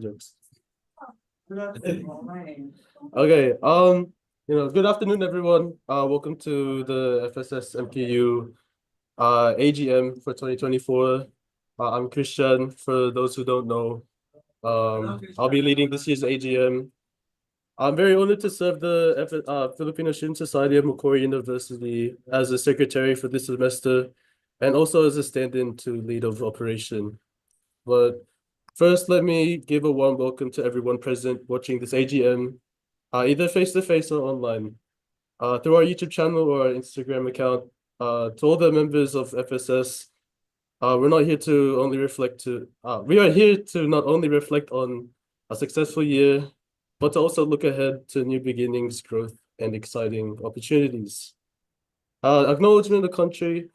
Jokes. Okay, good afternoon, everyone. Welcome to the FSS MQU AGM for 2024. I'm Christian, for those who don't know. I'll be leading this year's AGM. I'm very honored to serve the Filipino Student Society of Macquarie University as a secretary for this semester, and also as a stand-in to lead of operation. But first, let me give a warm welcome to everyone present watching this AGM, either face-to-face or online, through our YouTube channel or our Instagram account. To all the members of FSS, we're not here to only we are here to not only reflect on a successful year, but to also look ahead to new beginnings, growth, and exciting opportunities. Acknowledgement of the country.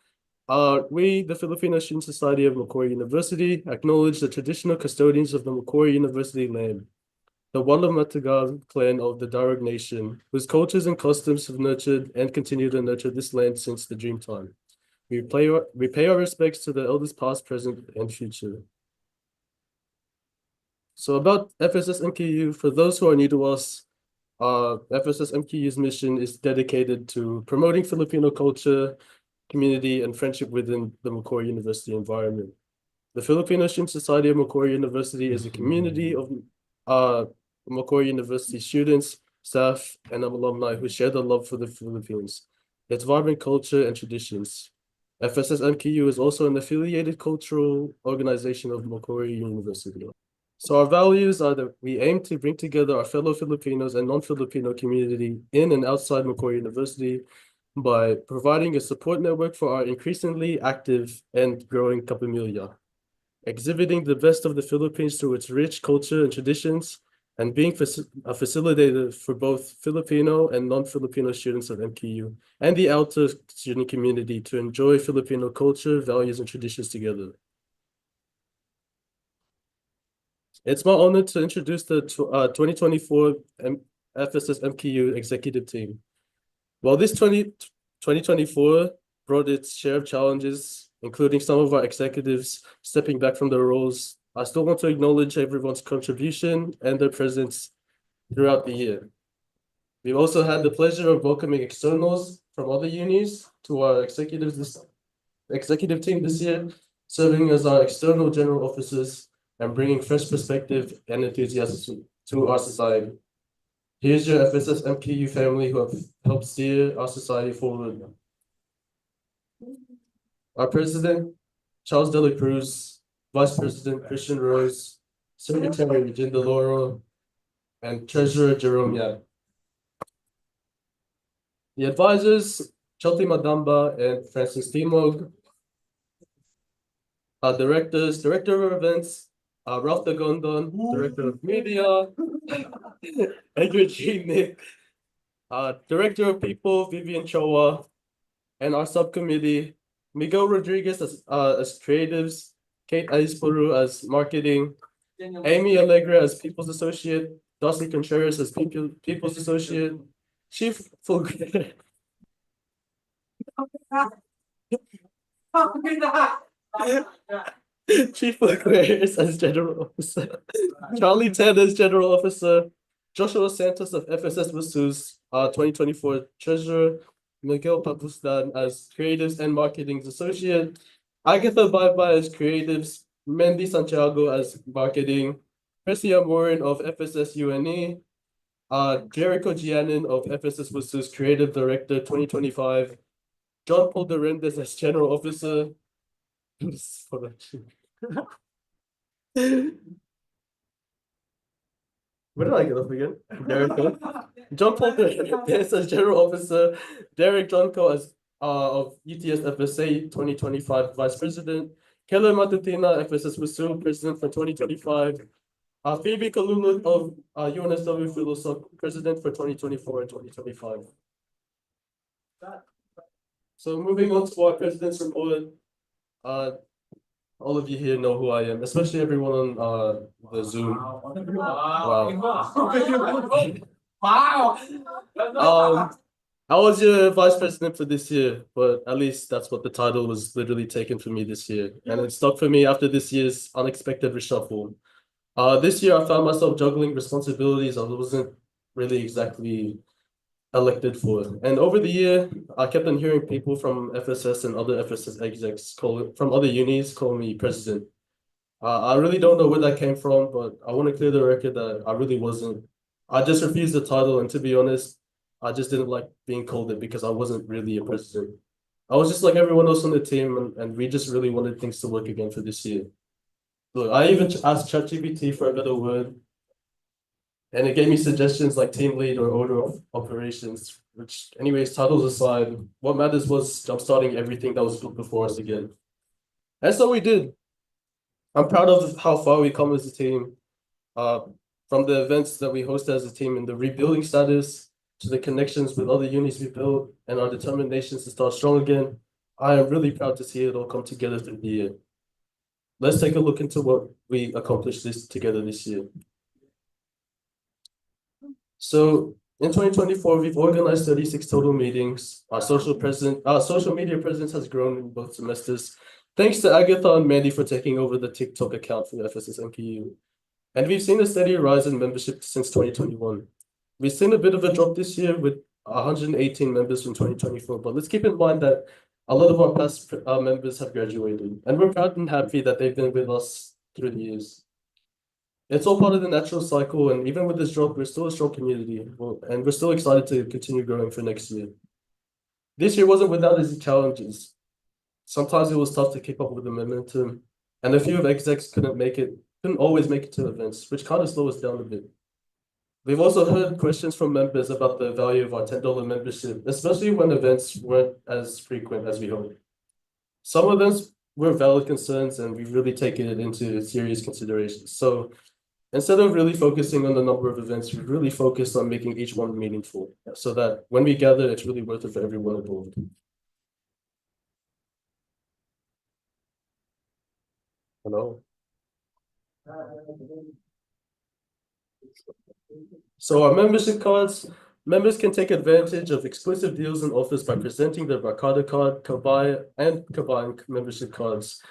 We, the Filipino Student Society of Macquarie University, acknowledge the traditional custodians of the Macquarie University land, the Walamatagal clan of the Darug Nation, whose cultures and customs have nurtured and continue to nurture this land since the dream time. We pay our respects to the elders past, present, and future. So about FSS MQU, for those who are new to us, FSS MQU's mission is dedicated to promoting Filipino culture, community, and friendship within the Macquarie University environment. The Filipino Student Society of Macquarie University is a community of Macquarie University students, staff, and alumni who share the love for the Philippines, its vibrant culture and traditions. FSS MQU is also an affiliated cultural organization of Macquarie University. So our values are that we aim to bring together our fellow Filipinos and non-Filipino community in and outside Macquarie University by providing a support network for our increasingly active and growing kapamilya, exhibiting the best of the Philippines through its rich culture and traditions, and being a facilitator for both Filipino and non-Filipino students of MQU and the outer student community to enjoy Filipino culture, values, and traditions together. It's my honor to introduce the 2024 FSS MQU executive team. While this 2024 brought its share of challenges, including some of our executives stepping back from their roles, I still want to acknowledge everyone's contribution and their presence throughout the year. We've also had the pleasure of welcoming externals from other unis to our executive team this year, serving as our external general officers and bringing fresh perspective and enthusiasm to our society. Here's your FSS MQU family who have helped steer our society forward. Our President, Charles De La Cruz, Vice President Christian Rose, Secretary Jin DeLoro, and Treasurer Jerome Yap. The advisors, Chelty Madamba and Francis Timog. Our directors, Director of Events, Ralph Dagondon, Director of Media, Edgar G. Nick, Director of People, Vivian Chowa, and our subcommittee, Miguel Rodriguez as creatives, Kate Aispuru as marketing, Amy Allegra as People's Associate, Dawson Contreras as People's Associate, Chief Fulgre. Chief Aquarius as General Officer, Charlie Ted as General Officer, Joshua Santos of FSS Vasus, 2024 Treasurer, Miguel Papustan as Creatives and Marketing Associate, Agatha Bye as Creatives, Mendy Santiago as Marketing, Percy Morin of FSS UNE, Jericho Giannin of FSS Vasus Creative Director 2025, John Paul Dorendes as General Officer. Where did I get off again? Derek John Paul Dorendes as General Officer, Derek Jonko as of UTS FSA 2025 Vice President, Keller Matutina FSS Wasu President for 2025, Phoebe Kalulu of UNSW Philosoph President for 2024 and 2025. So moving on to our President's report. All of you here know who I am, especially everyone on the Zoom. Wow. Wow. I was your vice president for this year, but at least that's what the title was literally taken from me this year. And it stuck for me after this year's unexpected reshuffle. This year I found myself juggling responsibilities I wasn't really exactly elected for. And over the year, I kept on hearing people from FSS and other FSS execs from other unis call me president. I really don't know where that came from, but I want to clear the record that I really wasn't. I just refused the title, and to be honest, I just didn't like being called it because I wasn't really a president. I was just like everyone else on the team, and we just really wanted things to work again for this year. Look, I even asked ChatGPT for a better word, and it gave me suggestions like team lead or order of operations, which, anyways, titles aside, what matters was jumpstarting everything that was built before us again. And so we did. I'm proud of how far we come as a team. Uh, from the events that we host as a team and the rebuilding status to the connections with other unis we built and our determinations to start strong again, I am really proud to see it all come together through the year. Let's take a look into what we accomplished together this year. So in 2024, we've organized 36 total meetings. Our social media presence has grown in both semesters. Thanks to Agatha and Mandy for taking over the TikTok account for FSS MQU. And we've seen a steady rise in membership since 2021. We've seen a bit of a drop this year with 118 members from 2024, but let's keep in mind that a lot of our past members have graduated, and we're proud and happy that they've been with us through the years. It's all part of the natural cycle, and even with this drop, we're still a strong community, and we're still excited to continue growing for next year. This year wasn't without its challenges. Sometimes it was tough to keep up with the momentum, and a few of execs couldn't always make it to events, which kind of slowed us down a bit. We've also heard questions from members about the value of our $10 membership, especially when events weren't as frequent as we hoped. Some of them were valid concerns, and we really taken it into serious consideration. So instead of really focusing on the number of events, we really focused on making each one meaningful so that when we gather, it's really worth it for everyone involved. Hello. So our membership cards, members can take advantage of exclusive deals and offers by presenting their Barcada card, Kabaya, and Kabaya membership cards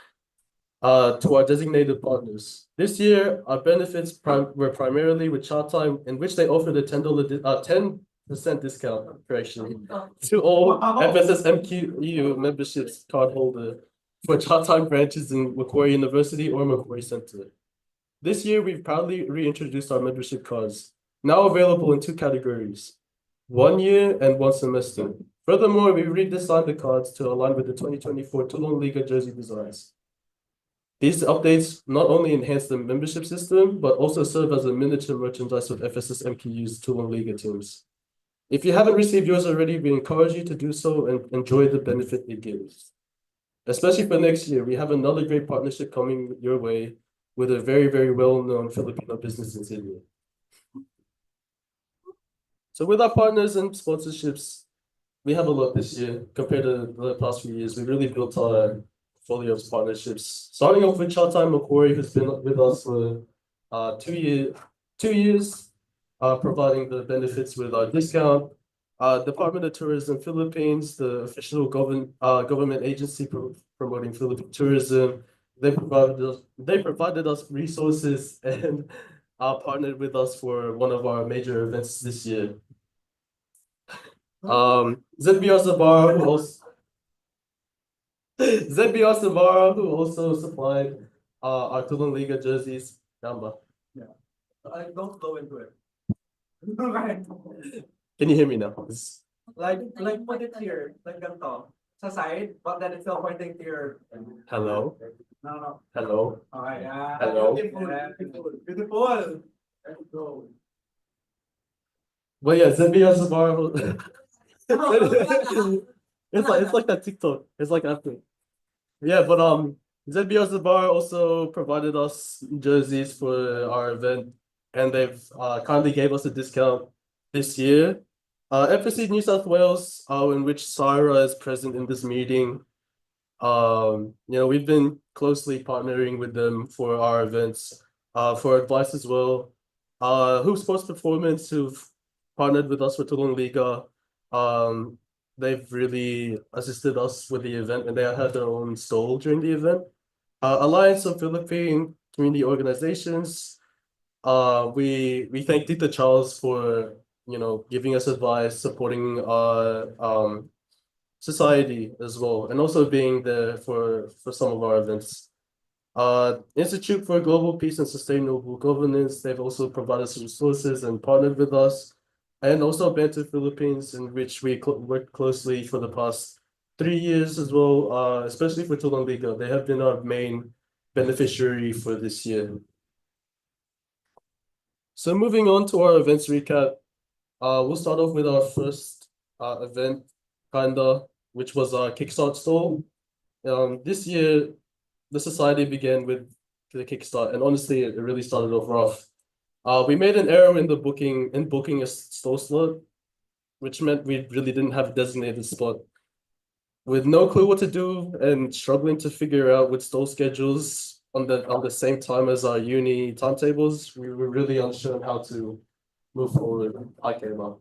to our designated partners. This year, our benefits were primarily with Chat Time, in which they offered a $10% discount, correction, to all FSS MQU memberships cardholder for Chat Time branches in Macquarie University or Macquarie Center. This year, we've proudly reintroduced our membership cards, now available in two categories, 1 year and 1 semester. Furthermore, we redesigned the cards to align with the 2024 Toulon Liga jersey designs. These updates not only enhance the membership system, but also serve as a miniature merchandise of FSS MQU's Toulon Liga teams. If you haven't received yours already, we encourage you to do so and enjoy the benefit it gives. Especially for next year, we have another great partnership coming your way with a very, very well-known Filipino business in Sydney. So with our partners and sponsorships, we have a lot this year compared to the past few years. We really built our portfolio of partnerships. Starting off with Chatime Macquarie, who's been with us for 2 years, providing the benefits with our discount. Department of Tourism Philippines, the official government agency promoting Philippine tourism. They provided us resources and partnered with us for one of our major events this year. ZBR Sabara, who also supplied our Toulon Liga jerseys. Gamba. Yeah. I don't go into it. Can you hear me now? Like put it here, like ganito, sa side, but then it's still pointing to your. Hello? No. Hello? Okay, Hello? Beautiful. Let's go. But yeah, ZBR Sabara. It's like that TikTok. It's like after. Yeah, but ZBR Zabar also provided us jerseys for our event, and they've kindly gave us a discount this year. FSC New South Wales, in which Syra is present in this meeting. We've been closely partnering with them for our events, for advice as well. Hoop Sports Performance, who've partnered with us for Toulon Liga. Um, they've really assisted us with the event, and they had their own stall during the event. Alliance of Philippine Community Organizations. We thank Tita Charles for giving us advice, supporting our society as well, and also being there for some of our events. Institute for Global Peace and Sustainable Governance, they've also provided some resources and partnered with us. And also Bantu Philippines, in which we worked closely for the past 3 years as well, especially for Tulang Liga. They have been our main beneficiary for this year. So moving on to our events recap, we'll start off with our first event, kinda, which was our Kickstart stall. This year, the society began with the Kickstart, and honestly, it really started off rough. We made an error in booking a stall slot, which meant we really didn't have a designated spot. With no clue what to do and struggling to figure out with stall schedules on the same time as our uni timetables, we were really unsure on how to move forward. I came up.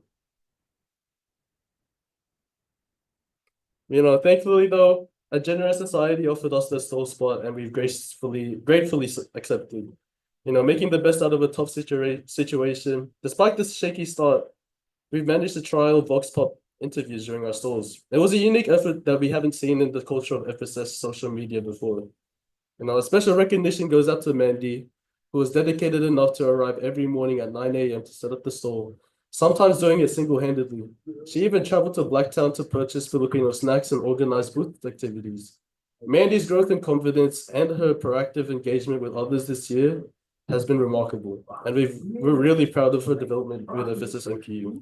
Thankfully though, a generous society offered us the stall spot, and we've gratefully accepted. Making the best out of a tough situation. Despite this shaky start, we've managed to trial vox pop interviews during our stalls. It was a unique effort that we haven't seen in the culture of FSS social media before. A special recognition goes out to Mandy, who was dedicated enough to arrive every morning at 9 a.m. to set up the stall, sometimes doing it single-handedly. She even traveled to Blacktown to purchase Filipino snacks and organize booth activities. Mandy's growth in confidence and her proactive engagement with others this year has been remarkable, and we're really proud of her development with FSS MQU.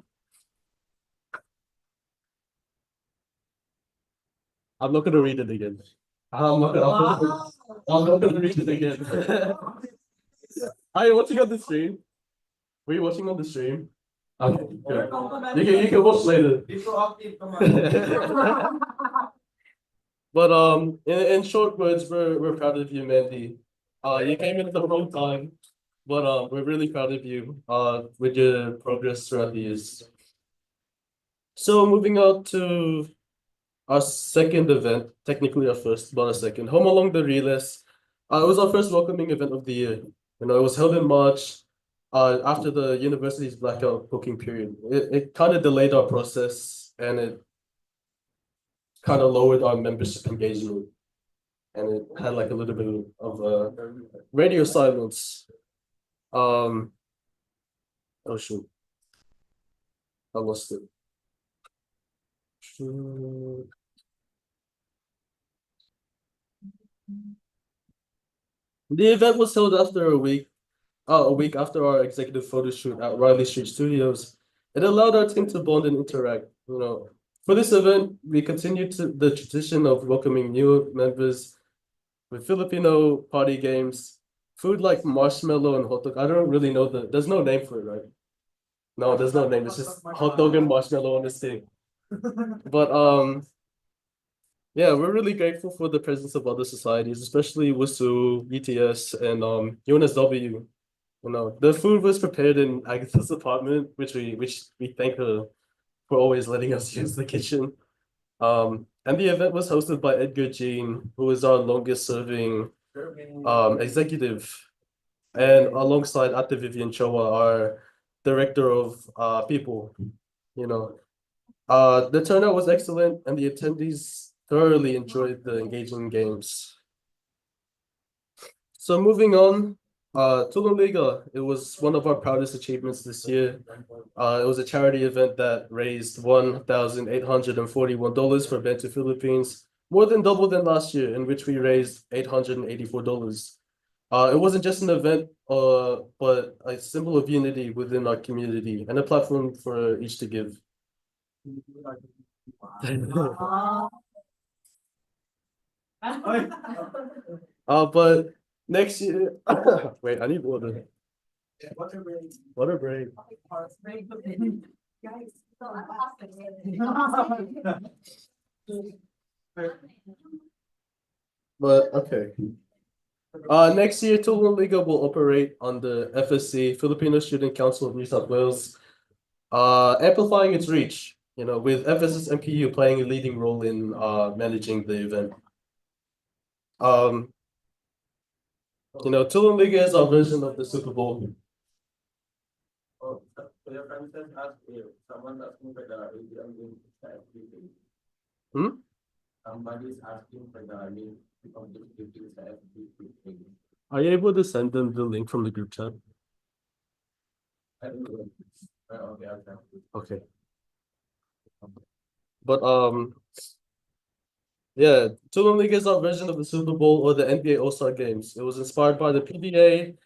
I'm not gonna read it again. I'm not gonna read it again. Are you watching on the stream? Were you watching on the stream? Okay, good. You can watch later. But in short words, we're proud of you, Mandy. You came in at the wrong time, but we're really proud of you with your progress throughout the years. So moving on to our second event, technically our first, but our second, Home Along the Relays. It was our first welcoming event of the year. It was held in March, after the university's blackout booking period. It kind of delayed our process, and it kind of lowered our membership engagement, and it had like a little bit of radio silence. Oh shoot, I lost it. The event was held after a week after our executive photo shoot at Riley Street Studios. It allowed our team to bond and interact. For this event, we continued to the tradition of welcoming new members with Filipino party games, food like marshmallow and hot dog. I don't really know there's no name for it, right? No, there's no name. It's just hot dog and marshmallow on this thing. But yeah, we're really grateful for the presence of other societies, especially WUSU, ETS, and UNSW. The food was prepared in Agatha's apartment, which we thank her for always letting us use the kitchen. And the event was hosted by Edgar Jean, who is our longest serving executive, and alongside Ate Vivian Choa, our director of people. The turnout was excellent, and the attendees thoroughly enjoyed the engaging games. So moving on, Tulum Liga, it was one of our proudest achievements this year. It was a charity event that raised $1,841 for Bantu Philippines, more than double than last year, in which we raised $884. It wasn't just an event, but a symbol of unity within our community and a platform for each to give. But next year, wait, I need water. Water break. But okay. Next year, Tulum Liga will operate on the FSC, Filipino Student Council of New South Wales, amplifying its reach. with FSS MQU playing a leading role in managing the event. Um, Tulum League is our version of the Super Bowl. Oh, your friend says ask if someone's asking for the link FTP. Hmm? Somebody's asking for the link of the FTP. Are you able to send them the link from the group chat? I don't know. Okay, okay. Okay. But yeah, Tulum League is our version of the Super Bowl or the NBA All-Star Games. It was inspired by the PBA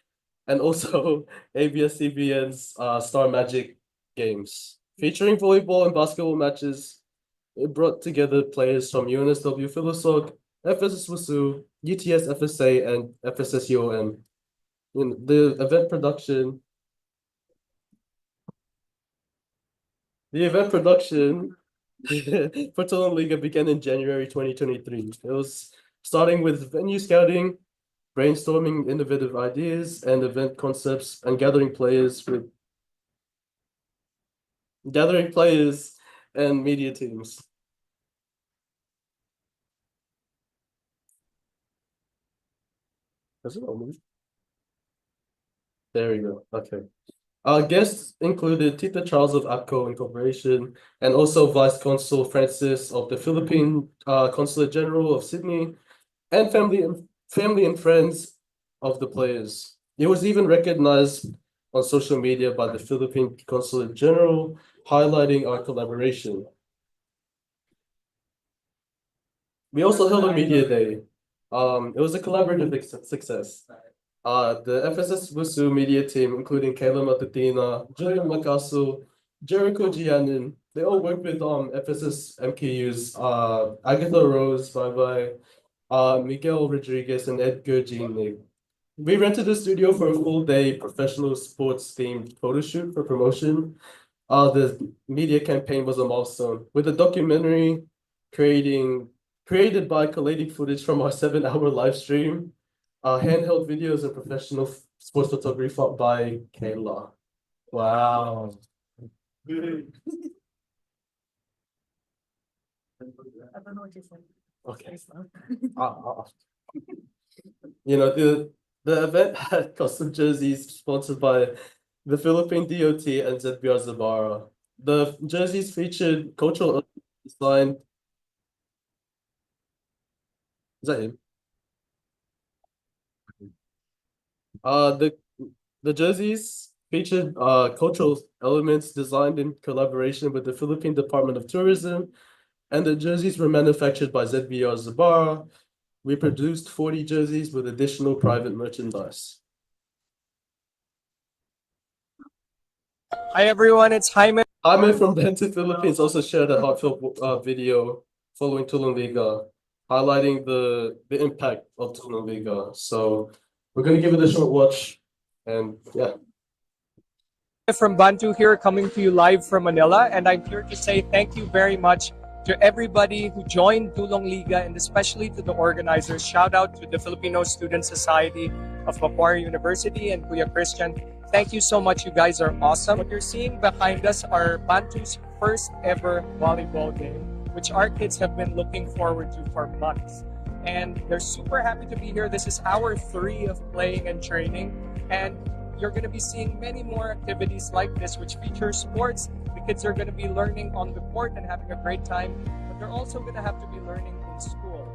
and also ABS-CBN's Star Magic games, featuring volleyball and basketball matches. It brought together players from UNSW Philosoph, FSS WSU, UTS FSA, and FSS UOM. The event production, the event production for Tulum Liga began in January 2023. It was starting with venue scouting, brainstorming innovative ideas and event concepts, and gathering players and media teams. Does it all move? There we go. Okay. Our guests included Tita Charles of APCO Incorporation and also Vice Consul Francis of the Philippine Consulate General of Sydney and family and friends of the players. It was even recognized on social media by the Philippine Consulate General, highlighting our collaboration. We also held a media day. It was a collaborative success. The FSS WSU media team, including Kayla Matutina, Julian Makasu, Jericho Giannin, they all worked with FSS MKU's Agatha Rose, bye Miguel Rodriguez, and Edgar Jean. We rented a studio for a full day professional sports themed photo shoot for promotion. The media campaign was a milestone with a documentary created by collating footage from our 7-hour live stream, handheld videos and professional sports photography by Kayla. Wow. I don't know what you said. Okay. The event had custom jerseys sponsored by the Philippine DOT and ZBR Zabara. The jerseys featured cultural design. Is that him? The jerseys featured cultural elements designed in collaboration with the Philippine Department of Tourism, and the jerseys were manufactured by ZBR Zabara. We produced 40 jerseys with additional private merchandise. Hi everyone, it's Jaime. Jaime from Bento Philippines also shared a heartfelt video following Tulum Liga, highlighting the impact of Tulum Liga. So we're gonna give it a short watch, and yeah. From Bantu here, coming to you live from Manila, and I'm here to say thank you very much to everybody who joined Tulong Liga, and especially to the organizers. Shout out to the Filipino Student Society of Macquarie University and Kuya Christian. Thank you so much. You guys are awesome. What you're seeing behind us are Bantu's first ever volleyball game, which our kids have been looking forward to for months. And they're super happy to be here. This is hour 3 of playing and training. And you're going to be seeing many more activities like this, which feature sports. The kids are going to be learning on the court and having a great time, but they're also going to have to be learning in school,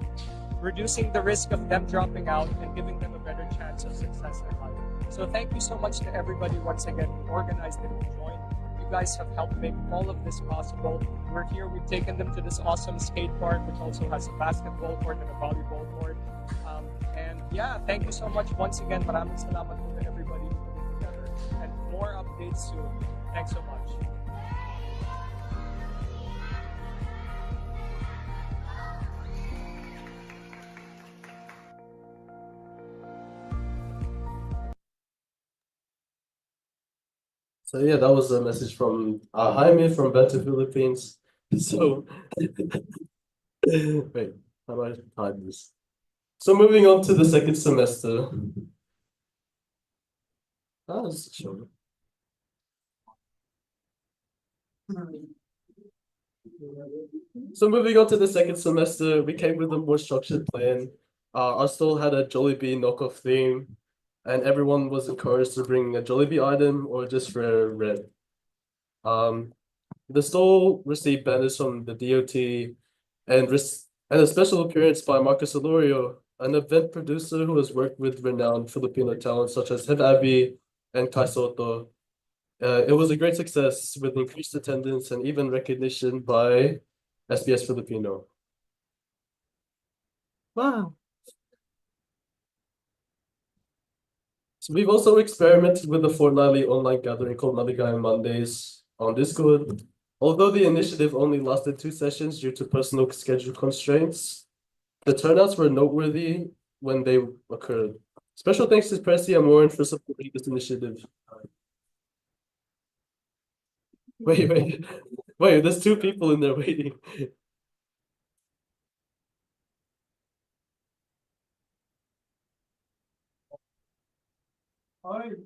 reducing the risk of them dropping out and giving them a better chance of success in life. So thank you so much to everybody once again who organized it and joined. You guys have helped make all of this possible. We're here, we've taken them to this awesome skate park, which also has a basketball court and a volleyball court. And yeah, thank you so much once again. Maraming salamat po to everybody who put it together. And more updates soon. Thanks so much. So yeah, that was a message from Jaime from Bento Philippines. So wait, how do I hide this? So moving on to the second semester. Sure. So moving on to the second semester, we came with a more structured plan. Our stall had a Jollibee knockoff theme, and everyone was encouraged to bring a Jollibee item or just rare red. The stall received banners from the DOT and a special appearance by Marcus Alorio, an event producer who has worked with renowned Filipino talents such as Head Abby and Kai Soto. It was a great success with increased attendance and even recognition by SBS Filipino. Wow. So we've also experimented with a fortnightly online gathering called Maligayang Mondays on Discord. Although the initiative only lasted 2 sessions due to personal schedule constraints, the turnouts were noteworthy when they occurred. Special thanks to Percy and Warren for supporting this initiative. Wait, there's 2 people in there waiting. Ay,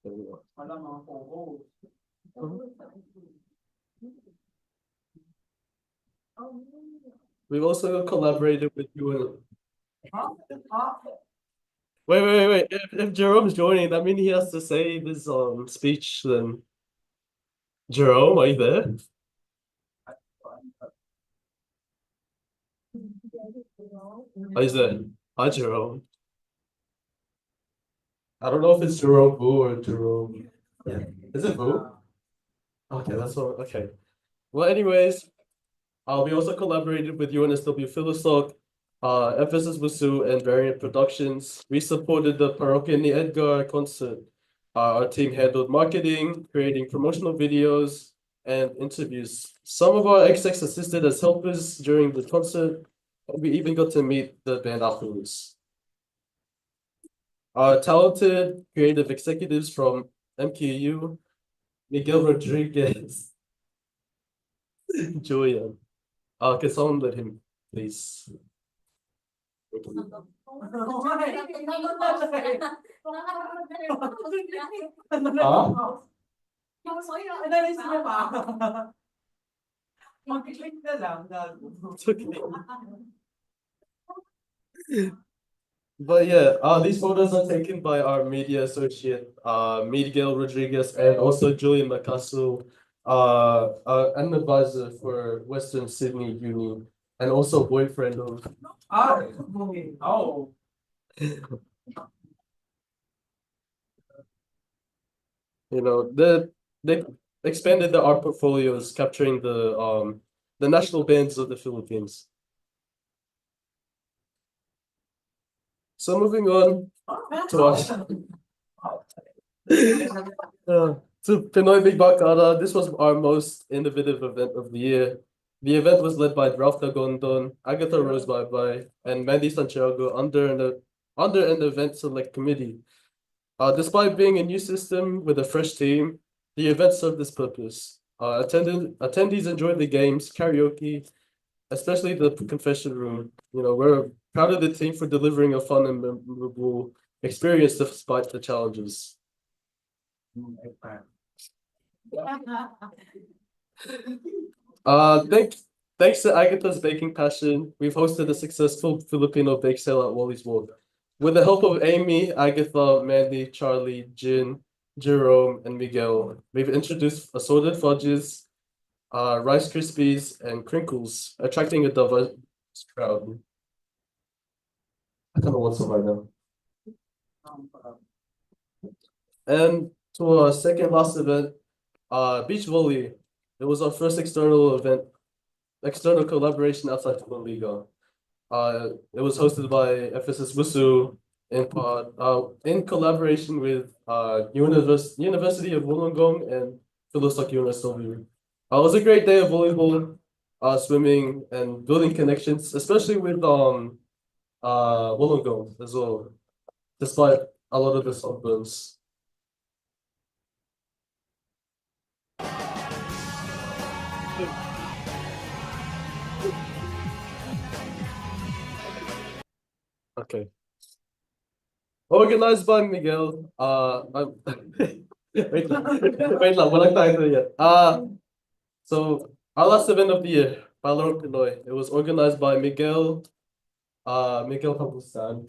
wala mga po. We've also collaborated with you and wait. If Jerome's joining, that means he has to say this speech then. Jerome, are you there? Oh, he's there. Hi, Jerome. I don't know if it's Jerome Boo or Jerome. Yeah. Is it Boo? Okay, that's all. Okay. Well, anyways, we also collaborated with UNSW Philistock, FSS Wusu, and Variant Productions. We supported the Parokya ni Edgar concert. Our team handled marketing, creating promotional videos, and interviews. Some of our execs assisted as helpers during the concert, and we even got to meet the band afterwards. Our talented creative executives from MQU, Miguel Rodriguez, Julian. Can someone let him, please? Mag-click na lang. It's okay. But yeah, these photos are taken by our media associate, Miguel Rodriguez, and also Julian Macasso, an advisor for Western Sydney Uni, and also boyfriend of. Oh. They expanded the art portfolios, capturing the national bands of the Philippines. So moving on to our to Pinoy Big Bakara, this was our most innovative event of the year. The event was led by Ralph Nagondon, Agatha Rose Bye, and Mandy Santiago under an event select committee. Despite being a new system with a fresh team, the event served this purpose. Attendees enjoyed the games, karaoke, especially the confession room. We're proud of the team for delivering a fun and memorable experience despite the challenges. Thanks to Agatha's baking passion, we've hosted a successful Filipino bake sale at Wally's World. With the help of Amy, Agatha, Mandy, Charlie, Jin, Jerome, and Miguel, we've introduced assorted fudges, Rice Krispies, and crinkles, attracting a diverse crowd. I kind of want some right now. And to our second last event, Beach Volley. It was our first external collaboration outside of the Liga. It was hosted by FSS Wusu in collaboration with University of Wollongong and Philosophic UNSW. It was a great day of volleyball, swimming, and building connections, especially with Wollongong as well, despite a lot of the sunburns. Okay. Organized by Miguel. Wait lang, walang title yet. So Our last event of the year, Valorant Pinoy. It was organized by Miguel Campuzan,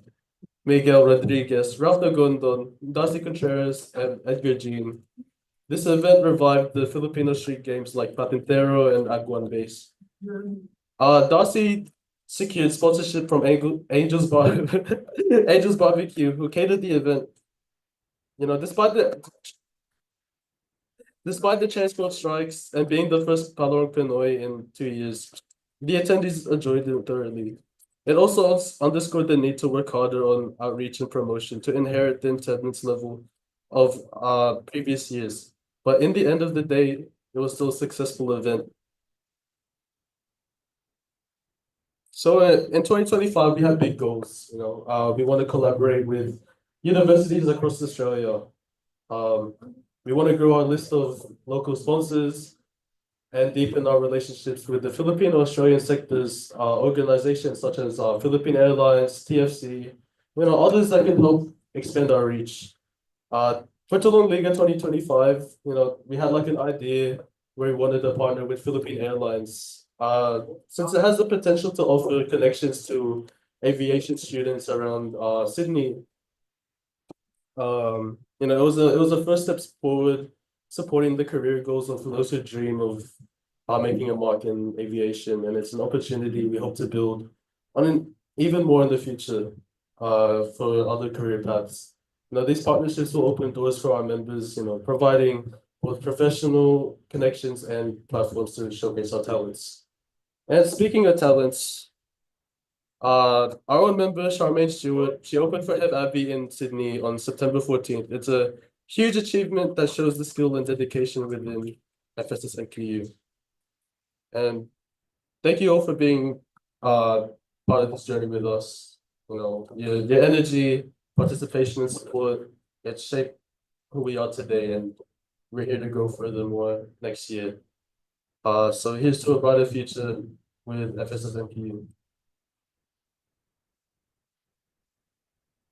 Miguel Rodriguez, Ralph Nagondon, Darcy Contreras, and Edgar Jean. This event revived the Filipino street games like Patintero and Aguan Base. Darcy secured sponsorship from Angels Angels Barbecue, who catered the event. You know, despite the transport strikes and being the first Palorong Pinoy in 2 years, the attendees enjoyed it thoroughly. It also underscored the need to work harder on outreach and promotion to inherit the attendance level of previous years. But in the end of the day, it was still a successful event. So in 2025, we have big goals. We want to collaborate with universities across Australia. We want to grow our list of local sponsors and deepen our relationships with the Filipino Australian sectors, organizations such as Philippine Airlines, TFC, others that can help expand our reach. For Tulum Liga 2025, we had like an idea where we wanted to partner with Philippine Airlines. Since it has the potential to offer connections to aviation students around Sydney. It was a first step forward, supporting the career goals of those who dream of making a mark in aviation, and it's an opportunity we hope to build on even more in the future for other career paths. These partnerships will open doors for our members, providing both professional connections and platforms to showcase our talents. And speaking of talents, our own member, Charmaine Stewart, she opened for Head Abbey in Sydney on September 14th. It's a huge achievement that shows the skill and dedication within FSS MQU. And thank you all for being part of this journey with us. Your energy, participation, and support, it shaped who we are today, and we're here to go furthermore next year. So here's to a brighter future with FSS MQU.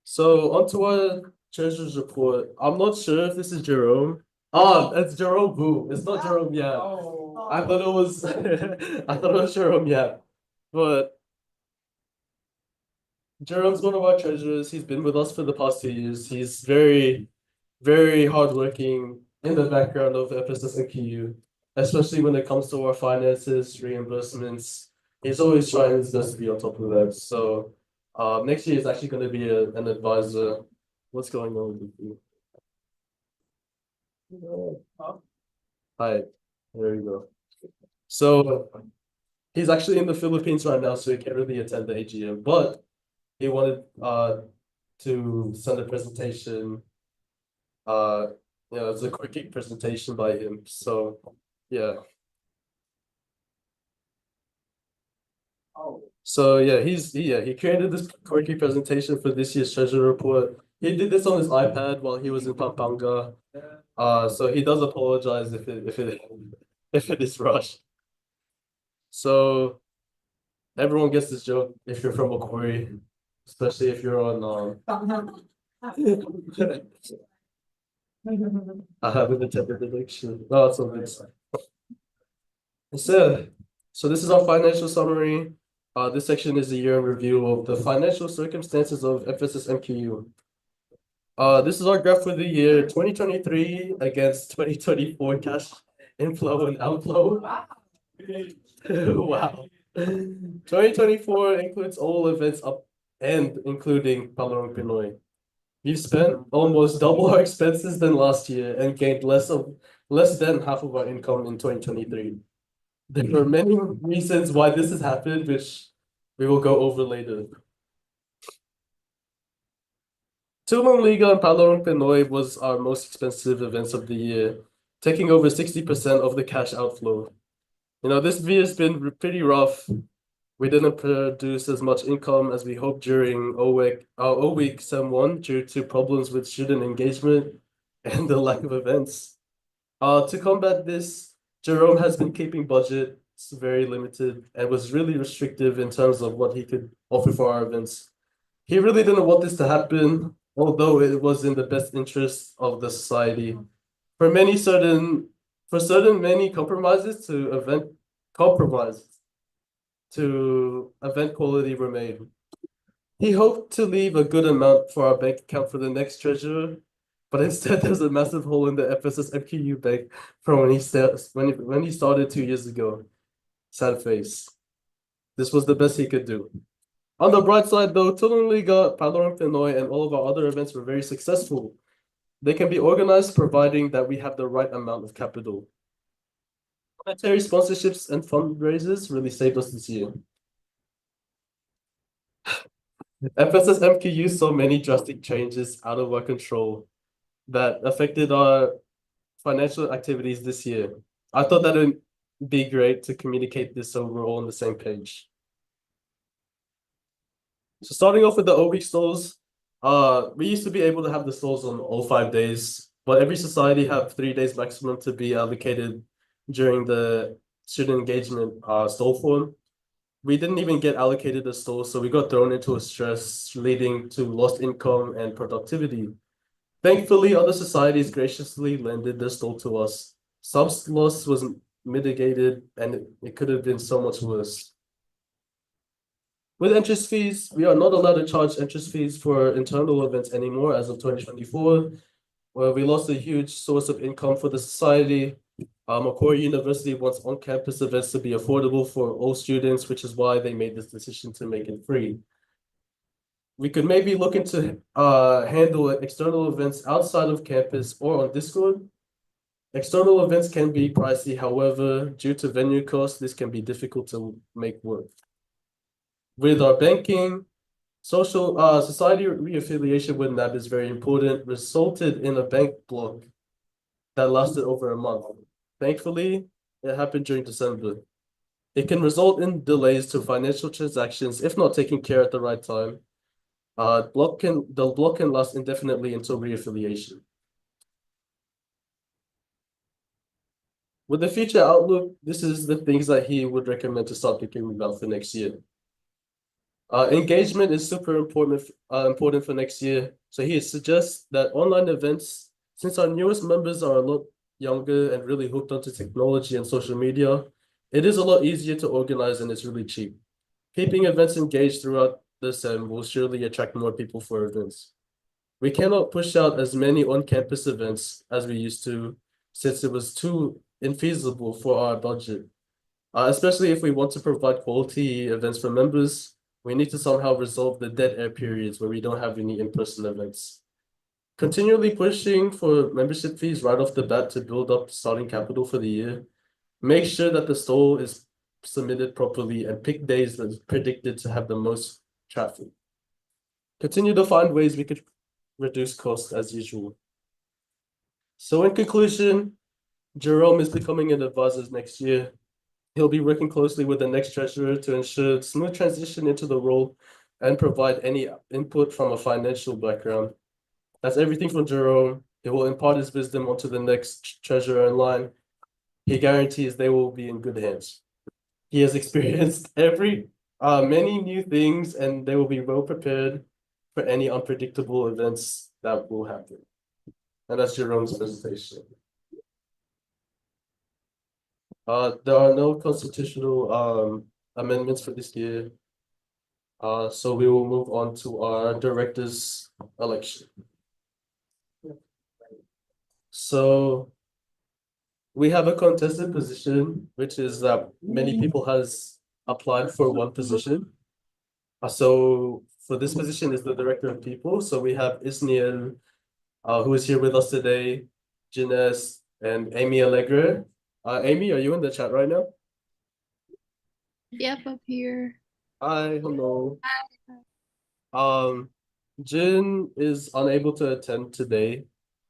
So onto our treasurer's report. I'm not sure if this is Jerome. It's Jerome Boo. It's not Jerome Yap. I thought it was I thought it was Jerome Yap. But Jerome's one of our treasurers. He's been with us for the past 2 years. He's very, very hardworking in the background of FSS and KU, especially when it comes to our finances, reimbursements. He's always trying his best to be on top of that. So next year is actually going to be an advisor. What's going on with you? Hi, there you go. So he's actually in the Philippines right now, so he can't really attend the AGM, but he wanted to send a presentation. It's a quick presentation by him. So yeah. So yeah, he created this quirky presentation for this year's treasure report. He did this on his iPad while he was in Pampanga. So he does apologize if it is rushed. So everyone gets this joke if you're from Macquarie, especially if you're on I haven't attended the lecture. Oh, it's all good. So this is our financial summary. This section is a year in review of the financial circumstances of FSS MQU. This is our graph for the year 2023 against 2024 cash inflow and outflow. Wow. 2024 includes all events up and including Palorong Pinoy. We've spent almost double our expenses than last year and gained less than half of our income in 2023. There are many reasons why this has happened, which we will go over later. Tulum Liga and Palorong Pinoy was our most expensive events of the year, taking over 60% of the cash outflow. This year has been pretty rough. We didn't produce as much income as we hoped during O-Week Sem 1 due to problems with student engagement and the lack of events. To combat this, Jerome has been keeping budgets very limited and was really restrictive in terms of what he could offer for our events. He really didn't want this to happen, although it was in the best interest of the society. For many compromises to compromised to event quality remain. He hoped to leave a good amount for our bank account for the next treasurer, but instead there's a massive hole in the FSS MQU bank from when he started 2 years ago. Sad face. This was the best he could do. On the bright side, though, Tulum Liga, Palorong Pinoy, and all of our other events were very successful. They can be organized providing that we have the right amount of capital. Monetary sponsorships and fundraisers really saved us this year. FSS MQU saw many drastic changes out of our control that affected our financial activities this year. I thought that it'd be great to communicate this so we're all on the same page. So starting off with the O-Week stalls, we used to be able to have the stalls on all 5 days, but every society have 3 days maximum to be allocated during the student engagement stall form. We didn't even get allocated a stall, so we got thrown into a stress leading to lost income and productivity. Thankfully, other societies graciously lended their stall to us. Some loss was mitigated and it could have been so much worse. With interest fees, we are not allowed to charge interest fees for internal events anymore as of 2024, where we lost a huge source of income for the society. Macquarie University wants on-campus events to be affordable for all students, which is why they made this decision to make it free. We could maybe look into handle external events outside of campus or on Discord. External events can be pricey, however, due to venue costs, this can be difficult to make work. With our banking, social society reaffiliation with NAB is very important, resulted in a bank block that lasted over a month. Thankfully, it happened during December. It can result in delays to financial transactions if not taken care at the right time. The block can last indefinitely until reaffiliation. With the future outlook, this is the things that he would recommend to start thinking about for next year. Engagement is super important for next year. So he suggests that online events, since our newest members are a lot younger and really hooked onto technology and social media, it is a lot easier to organize and it's really cheap. Keeping events engaged throughout the sem will surely attract more people for events. We cannot push out as many on-campus events as we used to, since it was too infeasible for our budget. Especially if we want to provide quality events for members, we need to somehow resolve the dead air periods where we don't have any in-person events. Continually pushing for membership fees right off the bat to build up starting capital for the year. Make sure that the stall is submitted properly and pick days that's predicted to have the most traffic. Continue to find ways we could reduce costs as usual. So in conclusion, Jerome is becoming an advisor next year. He'll be working closely with the next treasurer to ensure smooth transition into the role and provide any input from a financial background. That's everything from Jerome. He will impart his wisdom onto the next treasurer in line. He guarantees they will be in good hands. He has experienced many new things and they will be well prepared for any unpredictable events that will happen. And that's Jerome's presentation. There are no constitutional amendments for this year. So we will move on to our director's election. So we have a contested position, which is that many people has applied for one position. So for this position is the director of people. So we have Isniel, who is here with us today, Jines, and Amy Allegre. Amy, are you in the chat right now? Yep, up here. Hi, hello. Jin is unable to attend today,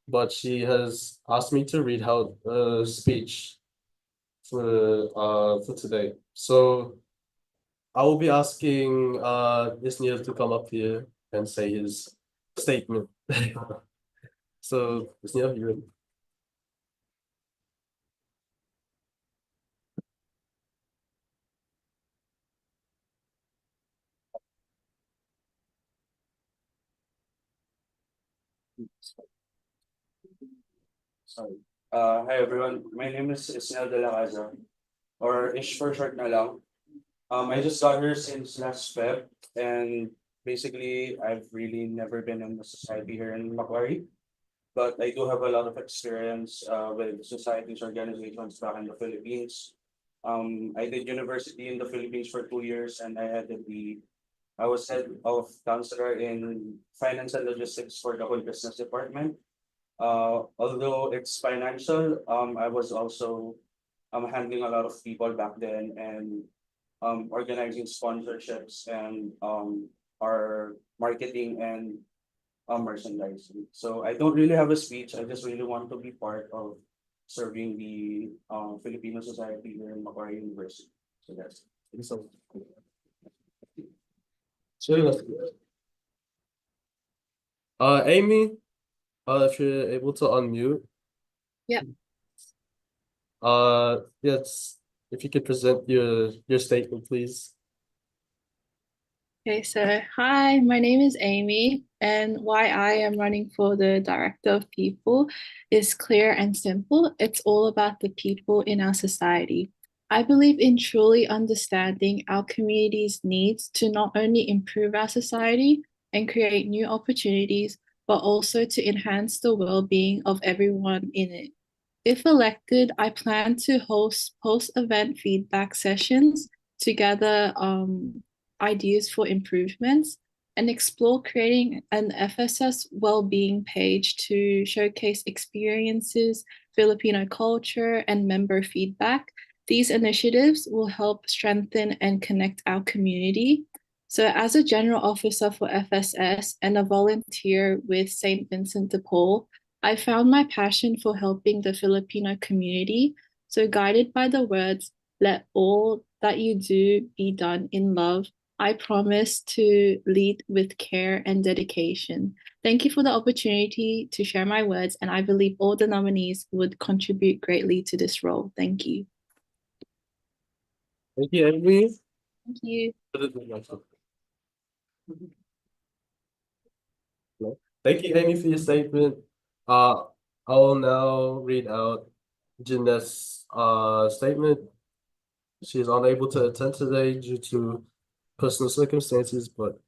but she has asked me to read out a speech for today. So I will be asking Isniel to come up here and say his statement. So Isniel, you ready? Sorry. Hi everyone. My name is Ismael de la Casa. or Ish for short na lang. I just got here since last Feb, and basically I've really never been in the society here in Macquarie, but I do have a lot of experience with societies organizations back in the Philippines. I did university in the Philippines for 2 years, and I was head of counselor in finance and logistics for the whole business department. Although it's financial, I was also handling a lot of people back then and organizing sponsorships and our marketing and merchandising. So I don't really have a speech. I just really want to be part of serving the Filipino society here in Macquarie University. So that's it. So, sure. Amy, if you're able to unmute. Yeah. Yes, if you could present your statement, please. Okay, so hi, my name is Amy, and why I am running for the Director of People is clear and simple. It's all about the people in our society. I believe in truly understanding our community's needs to not only improve our society and create new opportunities, but also to enhance the well-being of everyone in it. If elected, I plan to host post-event feedback sessions to gather ideas for improvements and explore creating an FSS well-being page to showcase experiences, Filipino culture, and member feedback. These initiatives will help strengthen and connect our community. So, as a general officer for FSS and a volunteer with St. Vincent de Paul, I found my passion for helping the Filipino community. So, guided by the words, let all that you do be done in love, I promise to lead with care and dedication. Thank you for the opportunity to share my words, and I believe all the nominees would contribute greatly to this role. Thank you. Thank you, Amy. Thank you. Thank you, Amy, for your statement. I will now read out Jeanette's statement. She is unable to attend today due to personal circumstances, but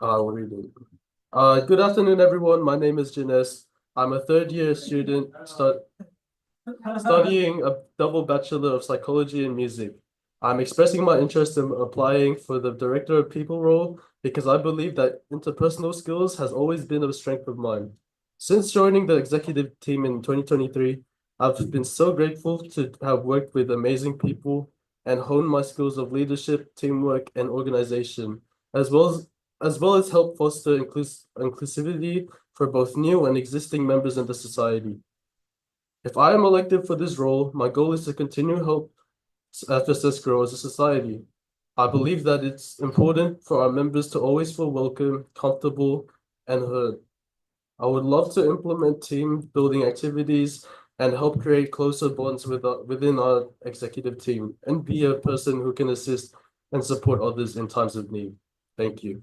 we'll read it. Good afternoon, everyone. My name is Jeanette. I'm a third-year student studying a double Bachelor of Psychology and Music. I'm expressing my interest in applying for the Director of People role because I believe that interpersonal skills has always been a strength of mine. Since joining the executive team in 2023, I've been so grateful to have worked with amazing people and honed my skills of leadership, teamwork, and organization, as well as help foster inclusivity for both new and existing members in the society. If I am elected for this role, my goal is to continue help FSS grow as a society. I believe that it's important for our members to always feel welcome, comfortable, and heard. I would love to implement team building activities and help create closer bonds within our executive team and be a person who can assist and support others in times of need. Thank you.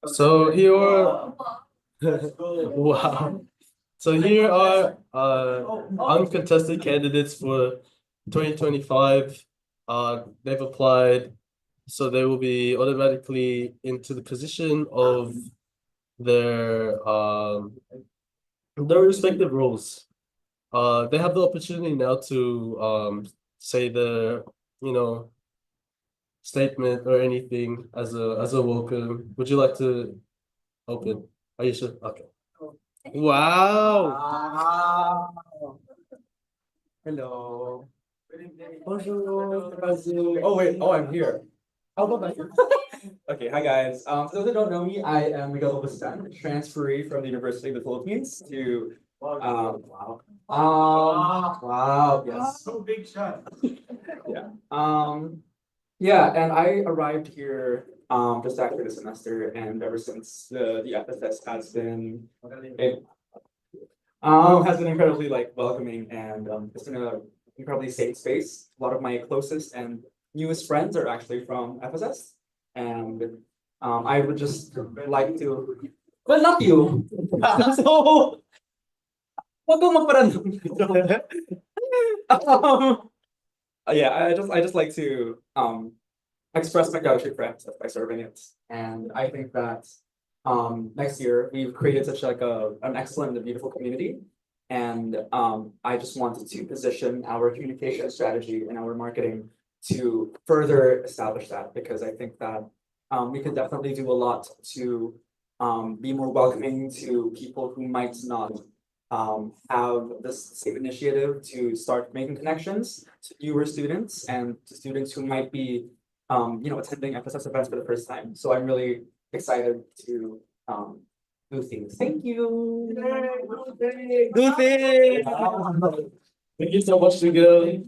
So here are wow. So here are uncontested candidates for 2025. They've applied, so they will be automatically into the position of their respective roles. They have the opportunity now to say the statement or anything as a welcome. Would you like to open? Are you sure? Okay. Wow. Hello. Bonjour. Oh wait, oh I'm here. How about that? Okay, hi guys. For those that don't know me, I am Miguel Bastan, transferee from the University of the Philippines to wow, yes. So big shot. Yeah. Yeah, and I arrived here just after the semester, and ever since the FSS has been incredibly like welcoming, and it's been a incredibly safe space. A lot of my closest and newest friends are actually from FSS. and I would just like to, well, not you. So, wag kang magparandam. um, yeah, I just like to express my gratitude for FSS by serving it, and I think that next year we've created such like an excellent and beautiful community, and I just wanted to position our communication strategy and our marketing to further establish that, because I think that we can definitely do a lot to be more welcoming to people who might not have this same initiative to start making connections to newer students and to students who might be attending FSS events for the first time. So I'm really excited to do things. Thank you. Do things! Thank you so much, Miguel.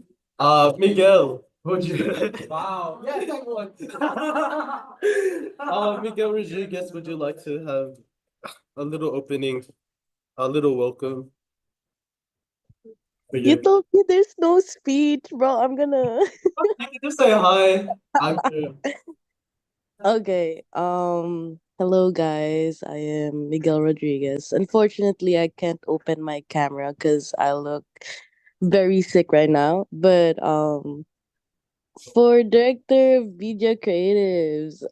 Miguel, would you? Wow. Yes, I would. Miguel Rodriguez, would you like to have a little opening, a little welcome? For You you? told me there's no speech, bro. I'm gonna. You can just say hi. I'm here. Okay. Hello guys. I am Miguel Rodriguez. Unfortunately, I can't open my camera because I look very sick right now. But for director of media creatives,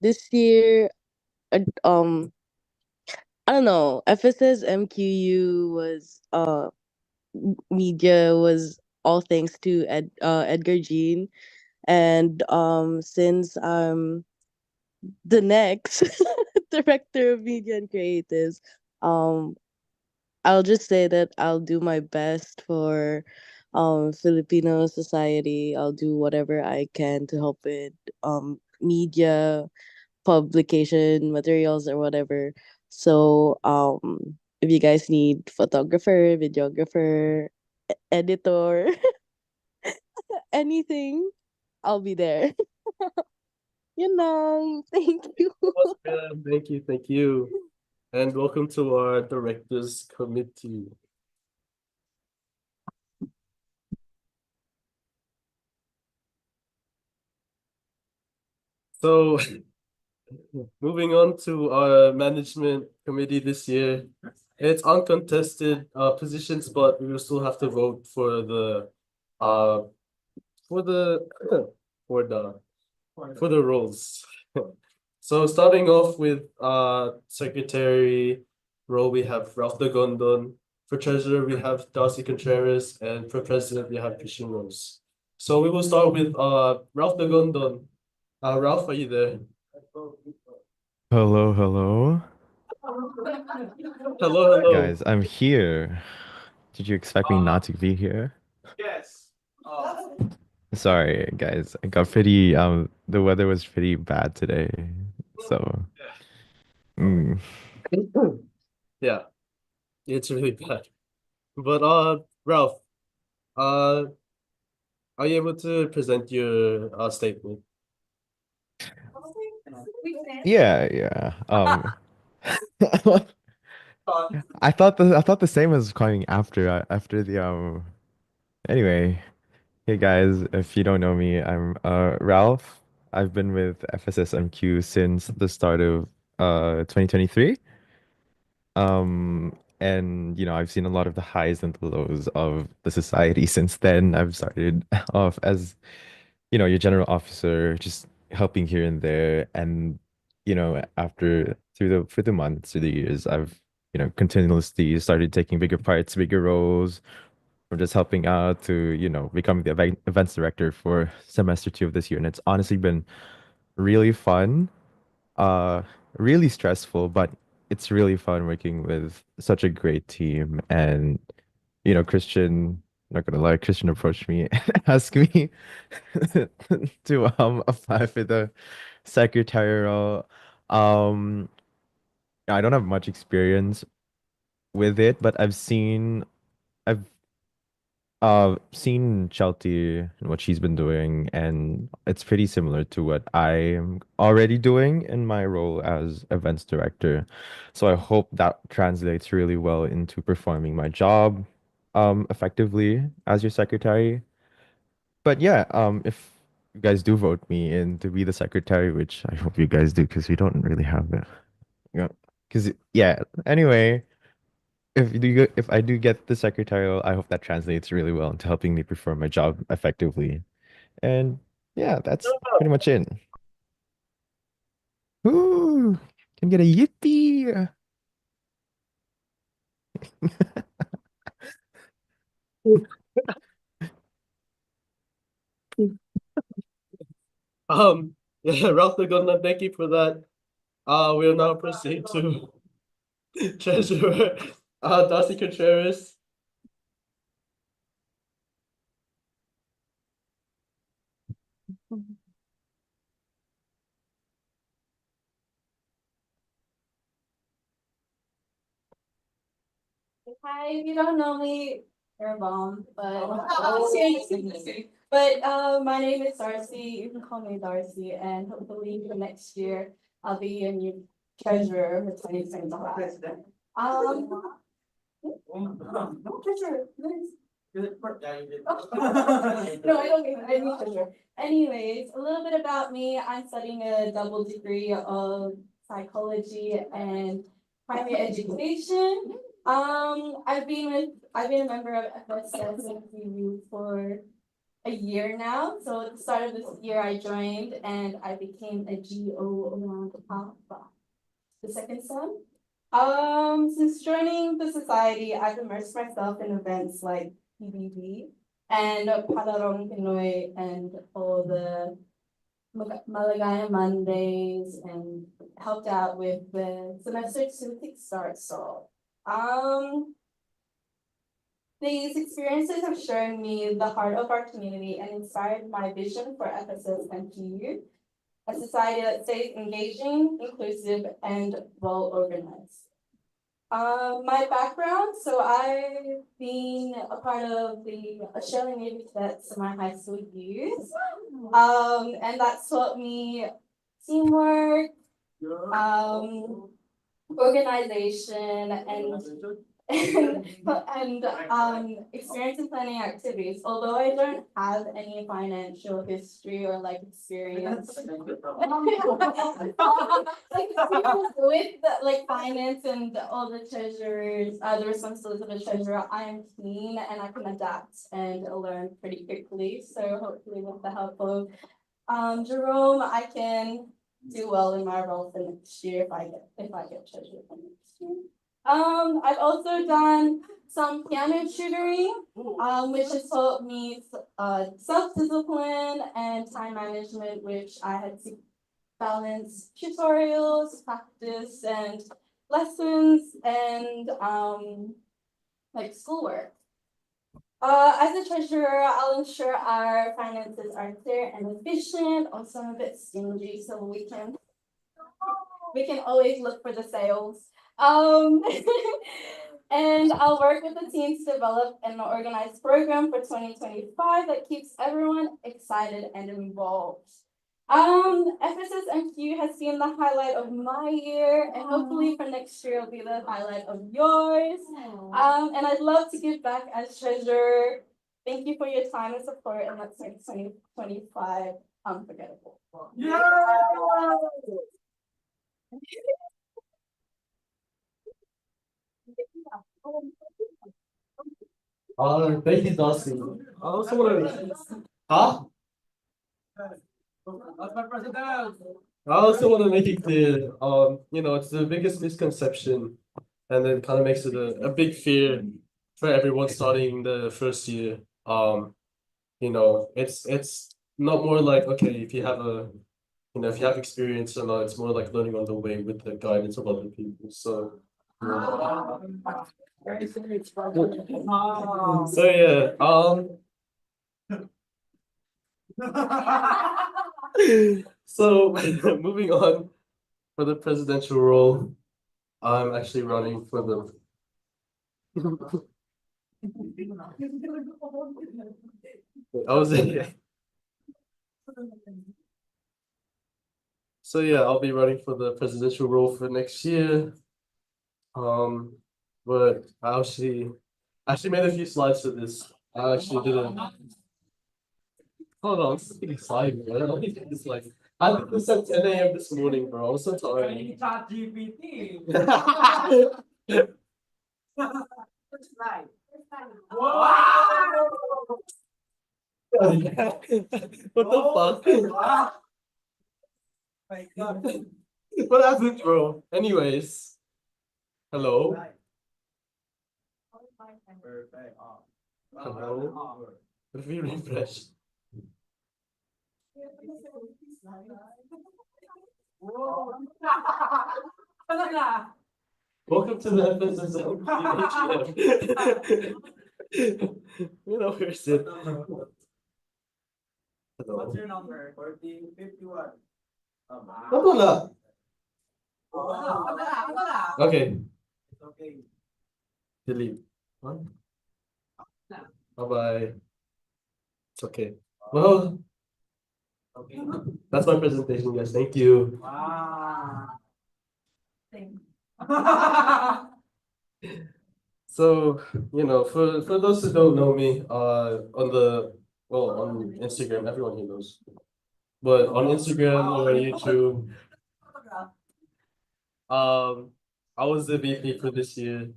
this year, I don't know. FSS MQU was media was all thanks to Edgar Jean. And since I'm the next director of media and creatives, um, I'll just say that I'll do my best for Filipino society. I'll do whatever I can to help with media, publication materials or whatever. So if you guys need photographer, videographer, editor, anything, I'll be there. Thank you. Thank you, thank you. And welcome to our directors committee. So moving on to our management committee this year. It's uncontested positions, but we will still have to vote for the uh for the for the for the roles. So starting off with secretary role, we have Ralph de Gondon. For treasurer, we have Darcy Contreras, and for president, we have Christian Rose. So we will start with Ralph de Gondon. Ralph, are you there? Hello, hello. Hello, hello. Guys, I'm here. Did you expect me not to be here? Yes. Sorry, guys. I got pretty the weather was pretty bad today. So mm. Yeah, it's really bad. But Ralph, uh are you able to present your statement? Yeah, yeah. I thought the same was coming after the anyway. Hey guys, if you don't know me, I'm Ralph. I've been with FSS MQ since the start of 2023. And I've seen a lot of the highs and the lows of the society since then. I've started off as, your general officer, just helping here and there. And, after through the months, through the years, I've, continuously started taking bigger parts, bigger roles, from just helping out to, becoming the events director for semester 2 of this year. And it's honestly been really fun, uh, really stressful, but it's really fun working with such a great team. And Christian, not gonna lie, Christian approached me and asked me to apply for the secretary role. Um, I don't have much experience with it, but I've seen Chelsea and what she's been doing, and it's pretty similar to what I am already doing in my role as events director. So I hope that translates really well into performing my job effectively as your secretary. But yeah, if you guys do vote me in to be the secretary, which I hope you guys do because we don't really have it. Yeah. Because yeah. Anyway, if I do get the secretarial, I hope that translates really well into helping me perform my job effectively. And yeah, that's pretty much it. Ooh, can get a yippee. Yeah, Ralph Laguna, thank you for that. We'll now proceed to Treasurer Darcy Contreras. Hi, if you don't know me, you're a bomb, but my name is Darcy. You can call me Darcy, and hopefully for next year I'll be your new treasurer for 2025. No treasurer, nice. No, I don't mean I need treasurer. Anyways, a little bit about me. I'm studying a double degree of psychology and primary education. I've been a member of FSS and MQU for a year now. So at the start of this year, I joined and I became a GO around the second sem. Since joining the society, I've immersed myself in events like PBB and Palarong Pinoy and all the Malagaya Mondays and helped out with the semester 2 kickstart stall. These experiences have shown me the heart of our community and inspired my vision for FSS and MQU, a society that stays engaging, inclusive, and well organized. My background, so I've been a part of the Australian Navy Cadets in my high school years, and that's taught me teamwork, organization, and experience in planning activities. Although I don't have any financial history or like experience with finance and all the treasurers, the responsibilities of a treasurer, I am keen and I can adapt and learn pretty quickly. So hopefully with the help of Jerome, I can do well in my role for next year if I get treasurer for next year. I've also done some piano tutoring, which has taught me self-discipline and time management, which I had to balance tutorials, practice, and lessons, and like schoolwork. As a treasurer, I'll ensure our finances are clear and efficient, also a bit stingy, so we can always look for the sales. And I'll work with the team to develop an organized program for 2025 that keeps everyone excited and involved. FSS MQ has been the highlight of my year, and hopefully for next year it'll be the highlight of yours. And I'd love to give back as treasurer. Thank you for your time and support, and let's make 2025 unforgettable. Yeah! Thank you, Darcy. I also want to, huh? I also want to make it clear, it's the biggest misconception, and then kind of makes it a big fear for everyone starting the first year. It's not more like, okay, if you have experience or not, it's more like learning on the way with the guidance of other people. So yeah, so moving on for the presidential role, I'm actually running for the I was So yeah, I'll be running for the presidential role for next year. But I actually made a few slides for this. I actually did a Hold on, this is getting slimy, man. I don't think it's like I did this at 10 a.m. this morning, bro. I'm so tired. ChatGPT. What the fuck? My God. What happened, bro? Anyways, hello. Perfect. Hello. If we refresh. Welcome to the FSS AGM. You know, where's it? Hello. What's your number? 1451. Wala. Okay, It's okay. delete. What? Bye-bye. It's okay. Well, Okay. that's my presentation, guys. Thank you. Wow. So, for those who don't know me, on Instagram, everyone here knows. But on Instagram or YouTube, I was the VP for this year.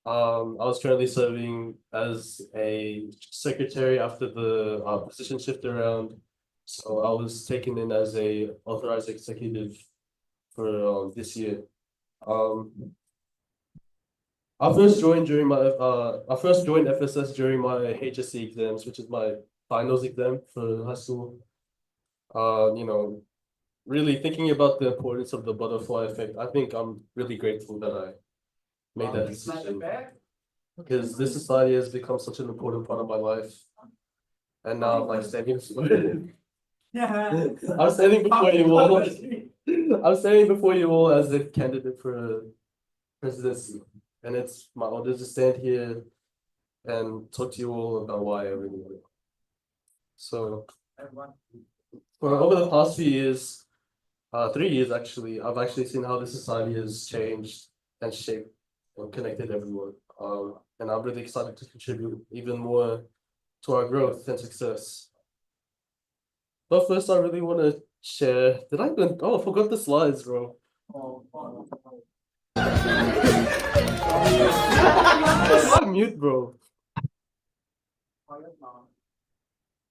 I was currently serving as a secretary after the position shift around. So I was taken in as a authorized executive for this year. I first joined FSS during my HSC exams, which is my finals exam for high school. Really thinking about the importance of the butterfly effect, I think I'm really grateful that I made that decision because this society has become such an important part of my life. And now I'm like standing Yeah. I'm standing before you all. I'm standing before you all as a candidate for presidency. And it's my honor to stand here and talk to you all about why I really want it. So for over the past few years, 3 years actually, I've actually seen how the society has changed and shaped and connected everyone. And I'm really excited to contribute even more to our growth and success. But first, I really want to share. Did I even? Oh, I forgot the slides, bro. I'm mute, bro.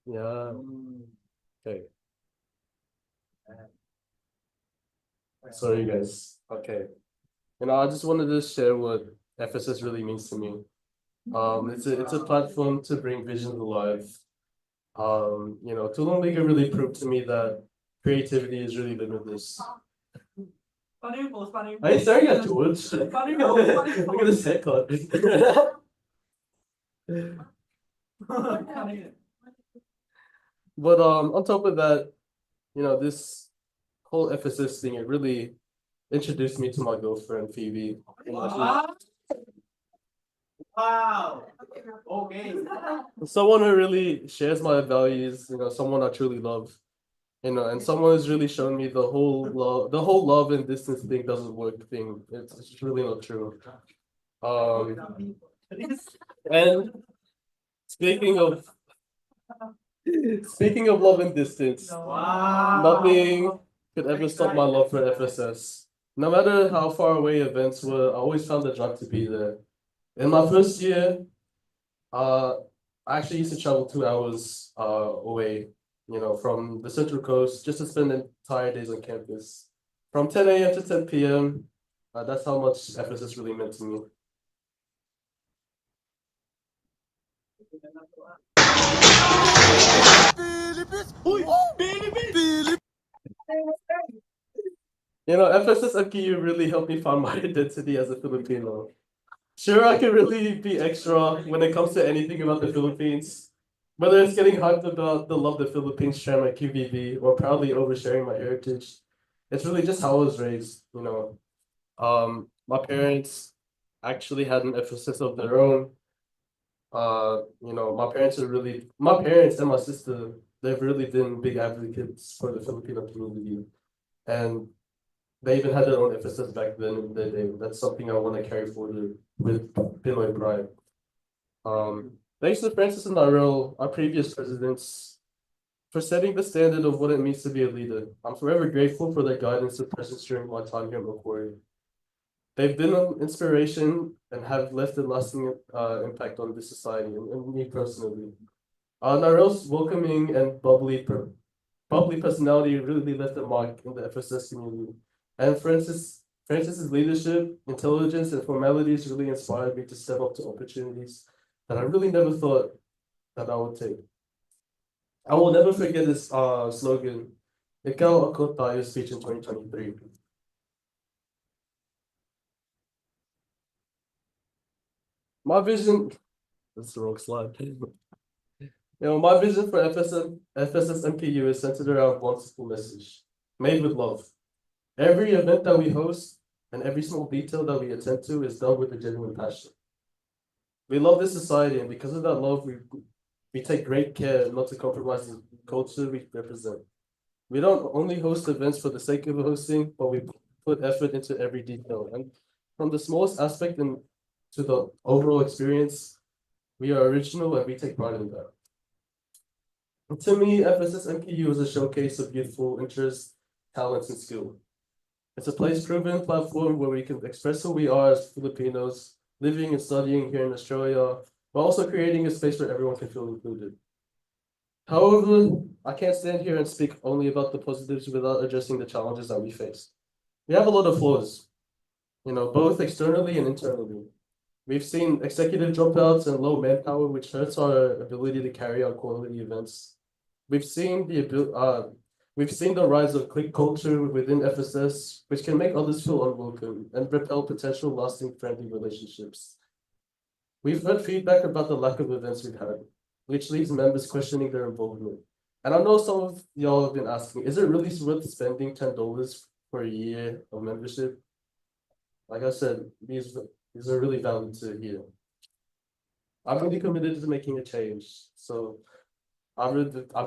Yeah. Okay. Sorry, guys. Okay. I just wanted to share what FSS really means to me. It's a platform to bring vision to life. Tulum Liga really proved to me that creativity is really limitless. Are you staring at George? Look at this haircut. But on top of that, this whole FSS thing, it really introduced me to my girlfriend Phoebe. Wow. Okay. Someone who really shares my values, someone I truly love. And someone who's really shown me the whole love and distance thing doesn't work thing. It's really not true. And speaking of love and distance, nothing could ever stop my love for FSS. No matter how far away events were, I always found the drive to be there. In my first year, I actually used to travel 2 hours away, from the Central Coast just to spend entire days on campus. From 10 a.m. to 10 p.m. That's how much FSS really meant to me. FSS MQU really helped me find my identity as a Filipino. Sure, I can really be extra when it comes to anything about the Philippines. Whether it's getting hyped about the Love the Philippines tram at QVB or proudly oversharing my heritage, it's really just how I was raised, My parents actually had an FSS of their own. My parents and my sister, they've really been big advocates for the Filipino community. And they even had their own FSS back then in the day. That's something I want to carry forward with Pinoy pride. Thanks to Francis and Narelle, our previous presidents, for setting the standard of what it means to be a leader. I'm forever grateful for their guidance and presence during my time here at Macquarie. They've been an inspiration and have left a lasting impact on this society and me personally. Narelle's welcoming and bubbly personality really left a mark in the FSS community. And Francis's leadership, intelligence, and formalities really inspired me to step up to opportunities that I really never thought that I would take. I will never forget this slogan, Ikaw ako tayo speech in 2023. My vision, that's the wrong slide. My vision for FSS MPU is centered around one simple message, made with love. Every event that we host and every small detail that we attend to is done with a genuine passion. We love this society, and because of that love, we take great care not to compromise the culture we represent. We don't only host events for the sake of hosting, but we put effort into every detail. And from the smallest aspect to the overall experience, we are original and we take pride in that. And to me, FSS MQU is a showcase of youthful interest, talents, and skill. It's a place-proven platform where we can express who we are as Filipinos, living and studying here in Australia, while also creating a space where everyone can feel included. However, I can't stand here and speak only about the positives without addressing the challenges that we face. We have a lot of flaws, both externally and internally. We've seen executive dropouts and low manpower, which hurts our ability to carry out quality events. We've seen the rise of clique culture within FSS, which can make others feel unwelcome and repel potential lasting friendly relationships. We've heard feedback about the lack of events we've had, which leaves members questioning their involvement. And I know some of y'all have been asking, is it really worth spending $10 for a year of membership? Like I said, these are really valid to hear. I'm really committed to making a change. So I've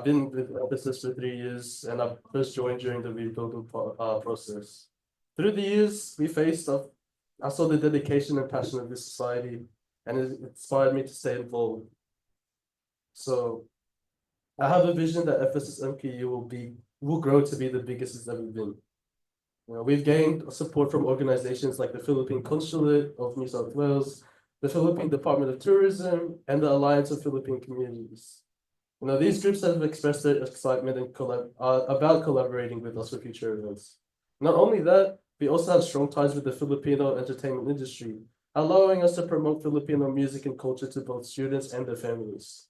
been with FSS for 3 years, and I first joined during the rebuilding process. Through the years, I saw the dedication and passion of this society, and it inspired me to stay involved. So I have a vision that FSS MQU will grow to be the biggest it's ever been. We've gained support from organizations like the Philippine Consulate of New South Wales, the Philippine Department of Tourism, and the Alliance of Philippine Communities. These groups have expressed their excitement and about collaborating with us for future events. Not only that, we also have strong ties with the Filipino entertainment industry, allowing us to promote Filipino music and culture to both students and their families.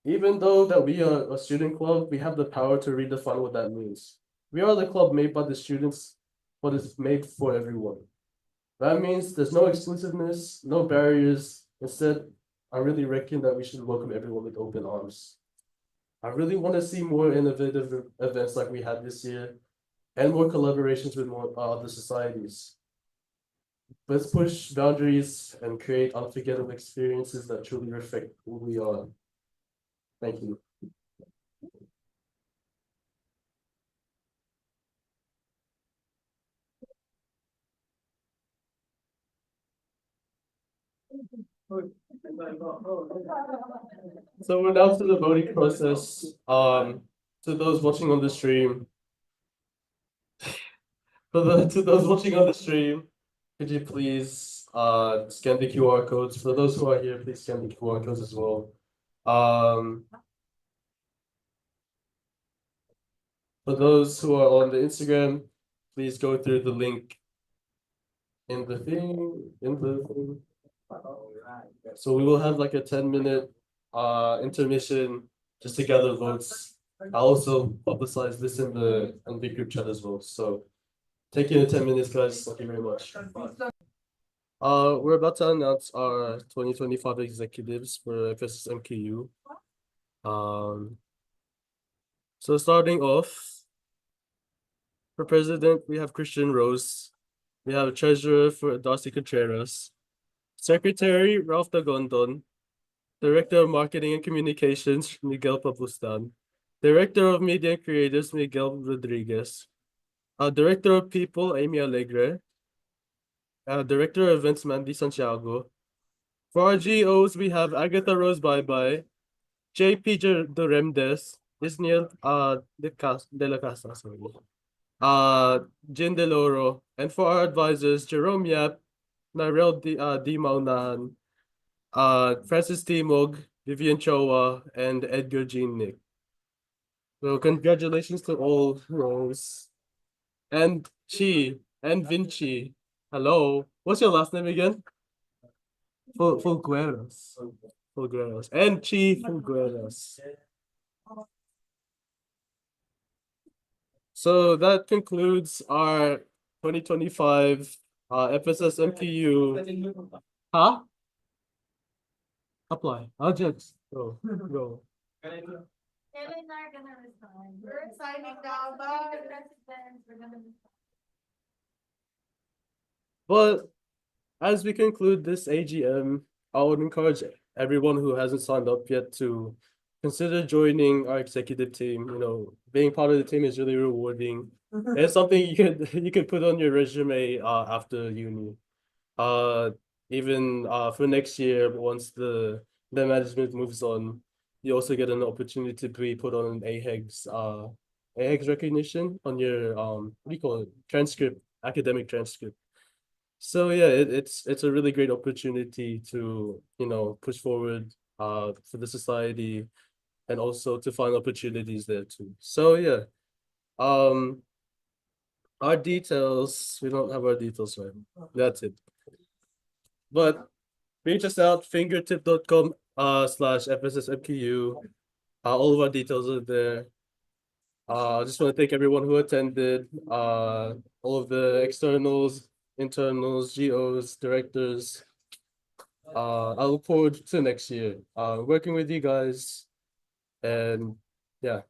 Even though that we are a student club, we have the power to redefine what that means. We are the club made by the students, but it's made for everyone. That means there's no exclusiveness, no barriers. Instead, I really reckon that we should welcome everyone with open arms. I really want to see more innovative events like we had this year and more collaborations with more other societies. Let's push boundaries and create unforgettable experiences that truly reflect who we are. Thank you. So we're now to the voting process. To those watching on the stream, to those watching on the stream, could you please scan the QR codes? For those who are here, please scan the QR codes as well. For those who are on the Instagram, please go through the link in the thing. So we will have like a 10-minute intermission just to gather votes. I'll also publicize this in the group chat as well. So take you 10 minutes, guys. Thank you very much. We're about to announce our 2025 executives for FSS MQU. So starting off, for president, we have Christian Rose. We have treasurer for Darcy Contreras. Secretary, Ralph Dagondon. Director of Marketing and Communications, Miguel Papustan. Director of Media and Creatives, Miguel Rodriguez. Director of People, Amy Alegre. Director of Events, Mandy Santiago. For our GOs, we have Agatha Rose Bye Bye, JP Doremdes, Isniel de la Casa, sorry. Jin Deloro, and for our advisors, Jerome Yap, Narel D. Maunan, Francis Timog, Vivian Chowa, and Edgar Jean Nick. So congratulations to all roles. And Chi and Vinci. Hello. What's your last name again? Fulgueros. Fulgueros. And Chi Fulgueros. So that concludes our 2025 FSS MQU. Huh? Apply. I'll just go. Kevin and I are gonna resign. We're signing now, bye. We're gonna resign. But as we conclude this AGM, I would encourage everyone who hasn't signed up yet to consider joining our executive team. You know, being part of the team is really rewarding. It's something you could put on your resume after uni. Even for next year, once the management moves on, you also get an opportunity to be put on an AHEGS recognition on your what do you call it? Transcript, academic transcript. So yeah, it's a really great opportunity to, you know, push forward for the society and also to find opportunities there too. So yeah. Our details, we don't have our details right. That's it. But reach us out, fingertip.com /FSSMQU. All of our details are there. I just want to thank everyone who attended, all of the externals, internals, GOs, directors. I look forward to next year, working with you guys, and yeah.